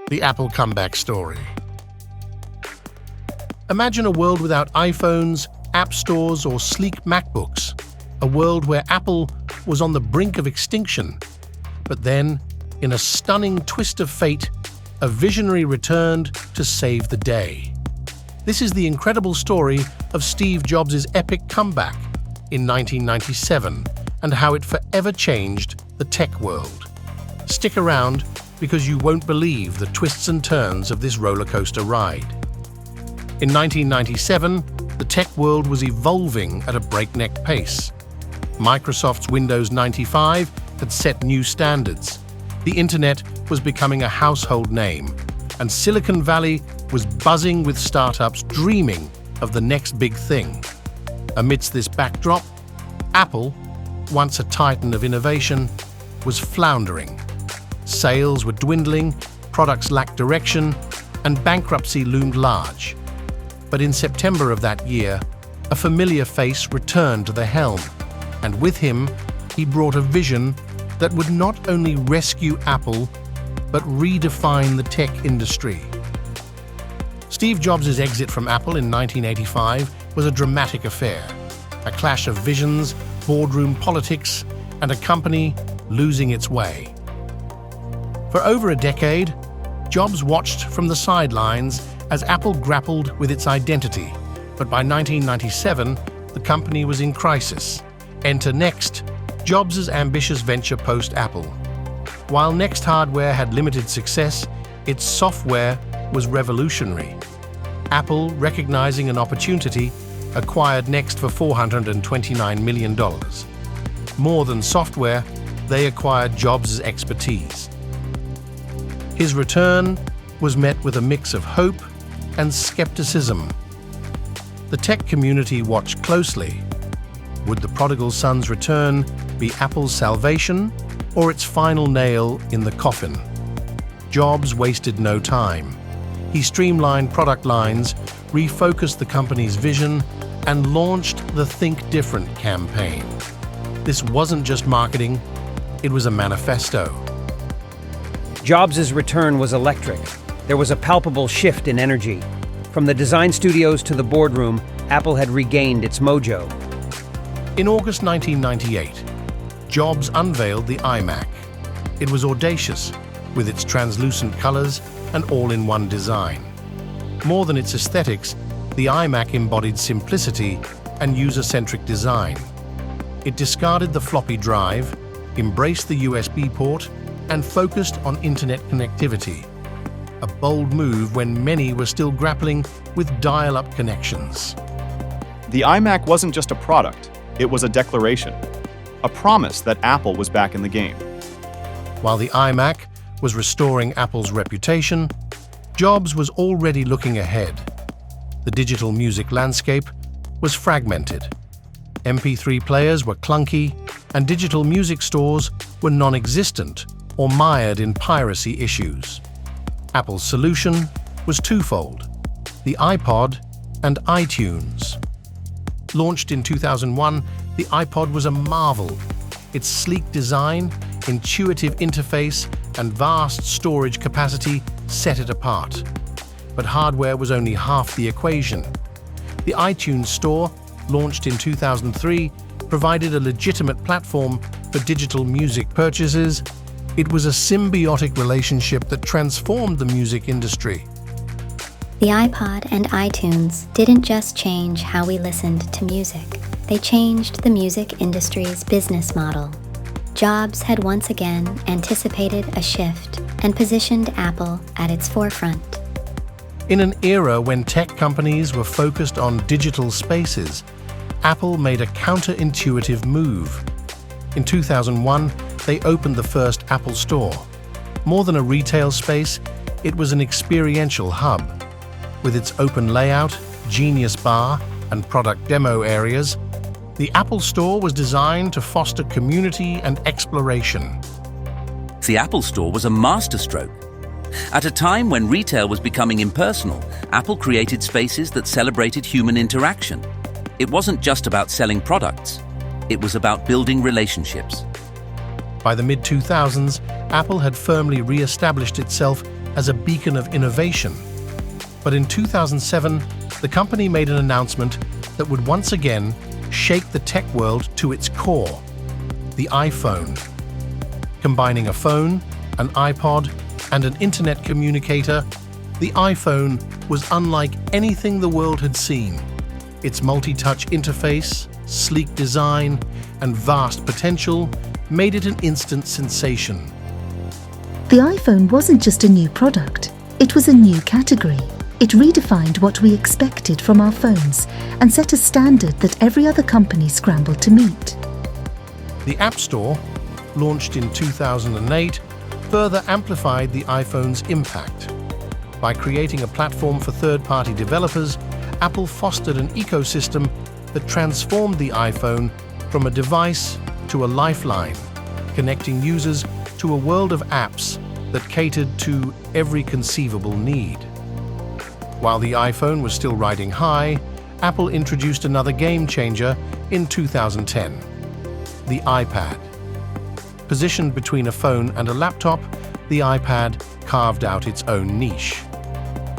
The Apple comeback story. Imagine a world without iPhones, app stores, or sleek MacBooks. A world where Apple was on the brink of extinction. But then, in a stunning twist of fate, a visionary returned to save the day. This is the incredible story of Steve Jobs' epic comeback in 1997 and how it forever changed the tech world. Stick around because you won't believe the twists and turns of this roller coaster ride. In 1997, the tech world was evolving at a breakneck pace. Microsoft's Windows 95 had set new standards. The internet was becoming a household name, and Silicon Valley was buzzing with startups dreaming of the next big thing. Amidst this backdrop, Apple, once a titan of innovation, was floundering. Sales were dwindling, products lacked direction, and bankruptcy loomed large. But in September of that year, a familiar face returned to the helm, and with him, he brought a vision that would not only rescue Apple, but redefine the tech industry. Steve Jobs' exit from Apple in 1985 was a dramatic affair, a clash of visions, boardroom politics, and a company losing its way. For over a decade, Jobs watched from the sidelines as Apple grappled with its identity, but by 1997, the company was in crisis. Enter Next, Jobs' ambitious venture post-Apple. While Next hardware had limited success, its software was revolutionary. Apple, recognizing an opportunity, acquired Next for $429 million. More than software, they acquired Jobs' expertise. His return was met with a mix of hope and skepticism. The tech community watched closely. Would the prodigal son's return be Apple's salvation or its final nail in the coffin? Jobs wasted no time. He streamlined product lines, refocused the company's vision, and launched the Think Different campaign. This wasn't just marketing, it was a manifesto. Jobs' return was electric. There was a palpable shift in energy. From the design studios to the boardroom, Apple had regained its mojo. In August 1998, Jobs unveiled the iMac. It was audacious, with its translucent colors and all-in-one design. More than its aesthetics, the iMac embodied simplicity and user-centric design. It discarded the floppy drive, embraced the USB port, and focused on internet connectivity. A bold move when many were still grappling with dial-up connections. The iMac wasn't just a product, it was a declaration, a promise that Apple was back in the game. While the iMac was restoring Apple's reputation, Jobs was already looking ahead. The digital music landscape was fragmented. MP3 players were clunky, and digital music stores were non-existent or mired in piracy issues. Apple's solution was twofold: the iPod and iTunes. Launched in 2001, the iPod was a marvel. Its sleek design, intuitive interface, and vast storage capacity set it apart. But hardware was only half the equation. The iTunes Store, launched in 2003, provided a legitimate platform for digital music purchases. It was a symbiotic relationship that transformed the music industry. The iPod and iTunes didn't just change how we listened to music. They changed the music industry's business model. Jobs had once again anticipated a shift and positioned Apple at its forefront. In an era when tech companies were focused on digital spaces, Apple made a counterintuitive move. In 2001, they opened the first Apple Store. More than a retail space, it was an experiential hub. With its open layout, Genius Bar, and product demo areas, the Apple Store was designed to foster community and exploration. The Apple Store was a masterstroke. At a time when retail was becoming impersonal, Apple created spaces that celebrated human interaction. It wasn't just about selling products. It was about building relationships. By the mid-2000s, Apple had firmly re-established itself as a beacon of innovation. But in 2007, the company made an announcement that would once again shake the tech world to its core: the iPhone. Combining a phone, an iPod, and an internet communicator, the iPhone was unlike anything the world had seen. Its multi-touch interface, sleek design, and vast potential made it an instant sensation. The iPhone wasn't just a new product, it was a new category. It redefined what we expected from our phones and set a standard that every other company scrambled to meet. The App Store, launched in 2008, further amplified the iPhone's impact. By creating a platform for third-party developers, Apple fostered an ecosystem that transformed the iPhone from a device to a lifeline, connecting users to a world of apps that catered to every conceivable need. While the iPhone was still riding high, Apple introduced another game-changer in 2010, the iPad. Positioned between a phone and a laptop, the iPad carved out its own niche.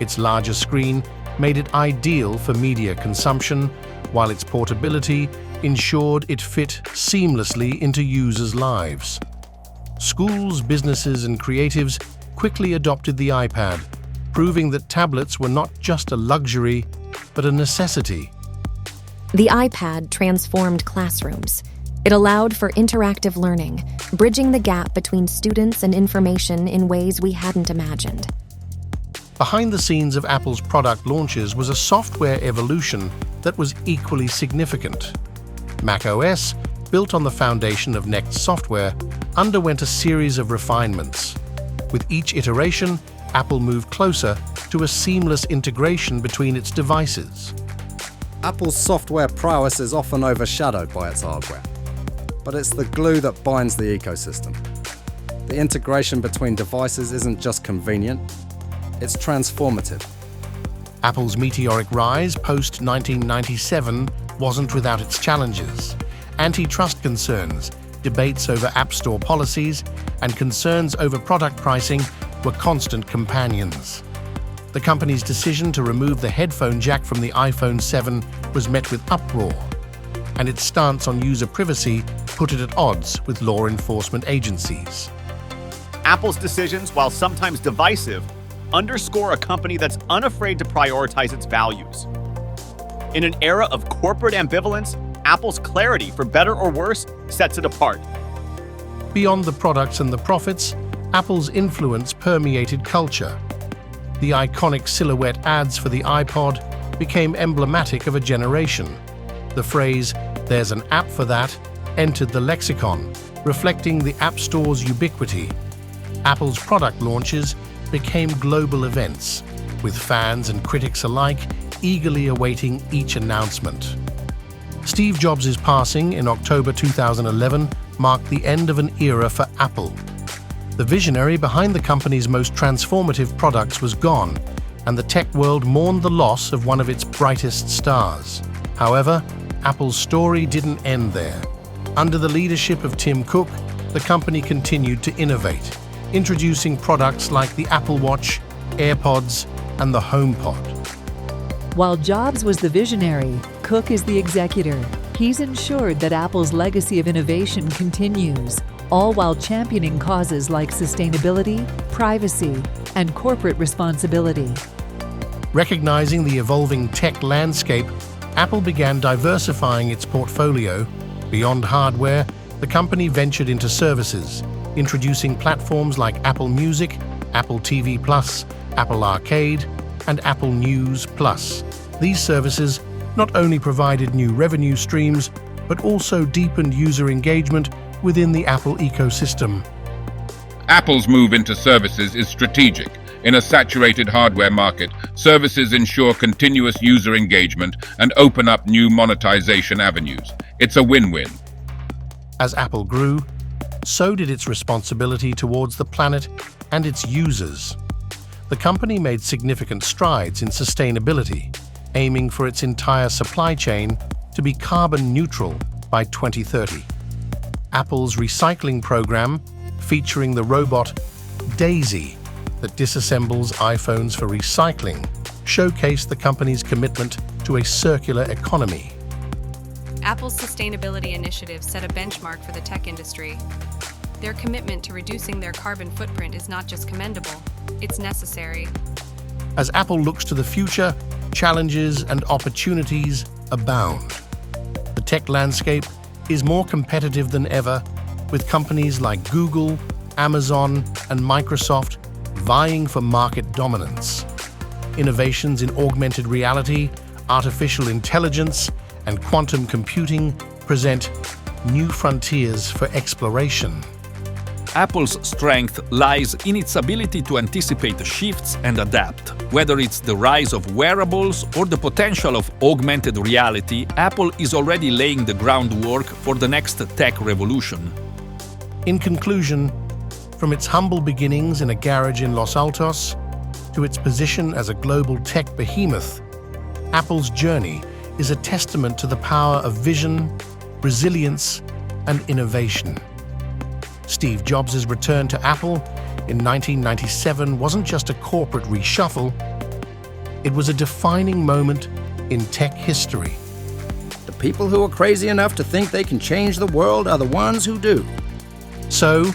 Its larger screen made it ideal for media consumption, while its portability ensured it fit seamlessly into users' lives. Schools, businesses, and creatives quickly adopted the iPad, proving that tablets were not just a luxury, but a necessity. The iPad transformed classrooms. It allowed for interactive learning, bridging the gap between students and information in ways we hadn't imagined. Behind the scenes of Apple's product launches was a software evolution that was equally significant. macOS, built on the foundation of Next software, underwent a series of refinements. With each iteration, Apple moved closer to a seamless integration between its devices. Apple's software prowess is often overshadowed by its hardware, but it's the glue that binds the ecosystem. The integration between devices isn't just convenient, it's transformative. Apple's meteoric rise post-1997 wasn't without its challenges. Antitrust concerns, debates over App Store policies, and concerns over product pricing were constant companions. The company's decision to remove the headphone jack from the iPhone 7 was met with uproar, and its stance on user privacy put it at odds with law enforcement agencies. Apple's decisions, while sometimes divisive, underscore a company that's unafraid to prioritize its values. In an era of corporate ambivalence, Apple's clarity, for better or worse, sets it apart. Beyond the products and the profits, Apple's influence permeated culture. The iconic silhouette ads for the iPod became emblematic of a generation. The phrase, "There's an app for that," entered the lexicon, reflecting the App Store's ubiquity. Apple's product launches became global events, with fans and critics alike eagerly awaiting each announcement. Steve Jobs' passing in October 2011 marked the end of an era for Apple. The visionary behind the company's most transformative products was gone, and the tech world mourned the loss of one of its brightest stars. However, Apple's story didn't end there. Under the leadership of Tim Cook, the company continued to innovate, introducing products like the Apple Watch, AirPods, and the HomePod. While Jobs was the visionary, Cook is the executor. He's ensured that Apple's legacy of innovation continues, all while championing causes like sustainability, privacy, and corporate responsibility. Recognizing the evolving tech landscape, Apple began diversifying its portfolio. Beyond hardware, the company ventured into services, introducing platforms like Apple Music, Apple TV Plus, Apple Arcade, and Apple News Plus. These services not only provided new revenue streams, but also deepened user engagement within the Apple ecosystem. Apple's move into services is strategic. In a saturated hardware market, services ensure continuous user engagement and open up new monetization avenues. It's a win-win. As Apple grew, so did its responsibility towards the planet and its users. The company made significant strides in sustainability, aiming for its entire supply chain to be carbon neutral by 2030. Apple's recycling program, featuring the robot Daisy, that disassembles iPhones for recycling showcased the company's commitment to a circular economy. Apple's sustainability initiatives set a benchmark for the tech industry. Their commitment to reducing their carbon footprint is not just commendable, it's necessary. As Apple looks to the future, challenges and opportunities abound. The tech landscape is more competitive than ever, with companies like Google, Amazon, and Microsoft vying for market dominance. Innovations in augmented reality, artificial intelligence, and quantum computing present new frontiers for exploration. Apple's strength lies in its ability to anticipate shifts and adapt. Whether it's the rise of wearables or the potential of augmented reality, Apple is already laying the groundwork for the next tech revolution. In conclusion, from its humble beginnings in a garage in Los Altos to its position as a global tech behemoth, Apple's journey is a testament to the power of vision, resilience, and innovation. Steve Jobs' return to Apple in 1997 wasn't just a corporate reshuffle, it was a defining moment in tech history. The people who are crazy enough to think they can change the world are the ones who do. So,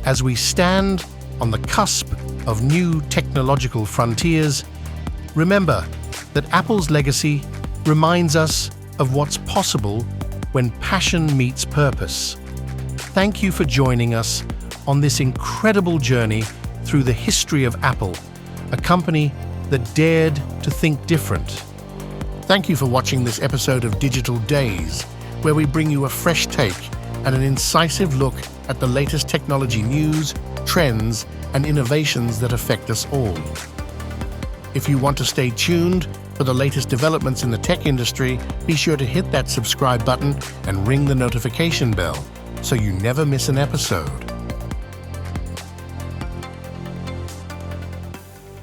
as we stand on the cusp of new technological frontiers, remember that Apple's legacy reminds us of what's possible when passion meets purpose. Thank you for joining us on this incredible journey through the history of Apple, a company that dared to think different. Thank you for watching this episode of Digital Days, where we bring you a fresh take and an incisive look at the latest technology news, trends, and innovations that affect us all. If you want to stay tuned for the latest developments in the tech industry, be sure to hit that subscribe button and ring the notification bell so you never miss an episode.